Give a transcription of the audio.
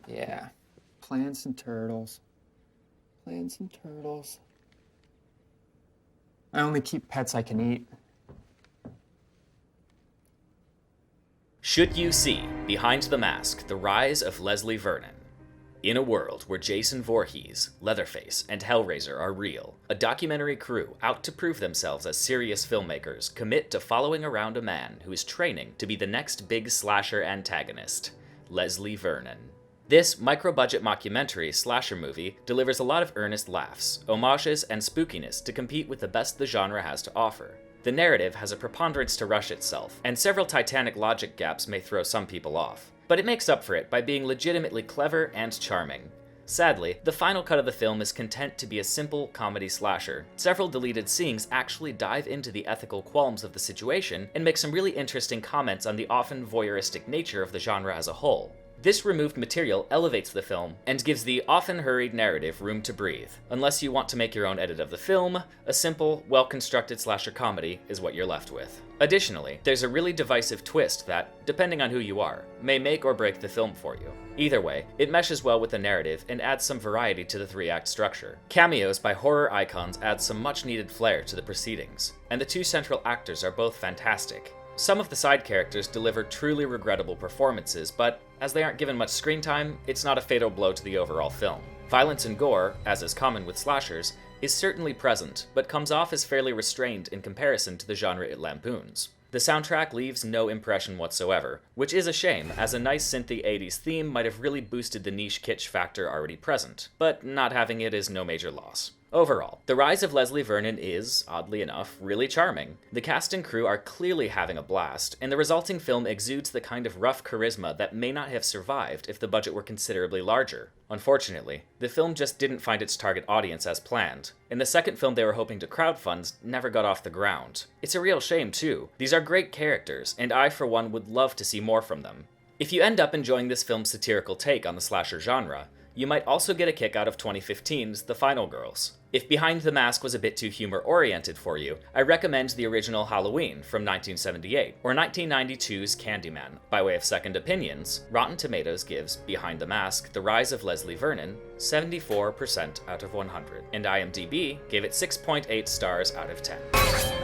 Yeah. Plants and turtles. Plants and turtles. I only keep pets I can eat. Should you see Behind the Mask, The Rise of Leslie Vernon? In a world where Jason Voorhees, Leatherface, and Hellraiser are real, a documentary crew out to prove themselves as serious filmmakers commit to following around a man who is training to be the next big slasher antagonist, Leslie Vernon. This micro-budget mockumentary slasher movie delivers a lot of earnest laughs, homages, and spookiness to compete with the best the genre has to offer. The narrative has a preponderance to rush itself, and several Titanic logic gaps may throw some people off. But it makes up for it by being legitimately clever and charming. Sadly, the final cut of the film is content to be a simple comedy slasher. Several deleted scenes actually dive into the ethical qualms of the situation and make some really interesting comments on the often voyeuristic nature of the genre as a whole. This removed material elevates the film and gives the often hurried narrative room to breathe. Unless you want to make your own edit of the film, a simple, well-constructed slasher comedy is what you're left with. Additionally, there's a really divisive twist that, depending on who you are, may make or break the film for you. Either way, it meshes well with the narrative and adds some variety to the three-act structure. Cameos by horror icons add some much-needed flair to the proceedings, and the two central actors are both fantastic. Some of the side characters deliver truly regrettable performances, but as they aren't given much screen time, it's not a fatal blow to the overall film. Violence and gore, as is common with slashers, is certainly present, but comes off as fairly restrained in comparison to the genre it lampoons. The soundtrack leaves no impression whatsoever, which is a shame, as a nice synthy 80s theme might have really boosted the niche kitsch factor already present, but not having it is no major loss. Overall, The Rise of Leslie Vernon is, oddly enough, really charming. The cast and crew are clearly having a blast, and the resulting film exudes the kind of rough charisma that may not have survived if the budget were considerably larger. Unfortunately, the film just didn't find its target audience as planned, and the second film they were hoping to crowdfund never got off the ground. It's a real shame too. These are great characters, and I for one would love to see more from them. If you end up enjoying this film's satirical take on the slasher genre, you might also get a kick out of 2015's The Final Girls. If Behind the Mask was a bit too humor-oriented for you, I recommend the original Halloween from 1978, or 1992's Candyman. By way of second opinions, Rotten Tomatoes gives Behind the Mask, The Rise of Leslie Vernon 74% out of 100, and IMDb gave it 6.8 stars out of 10.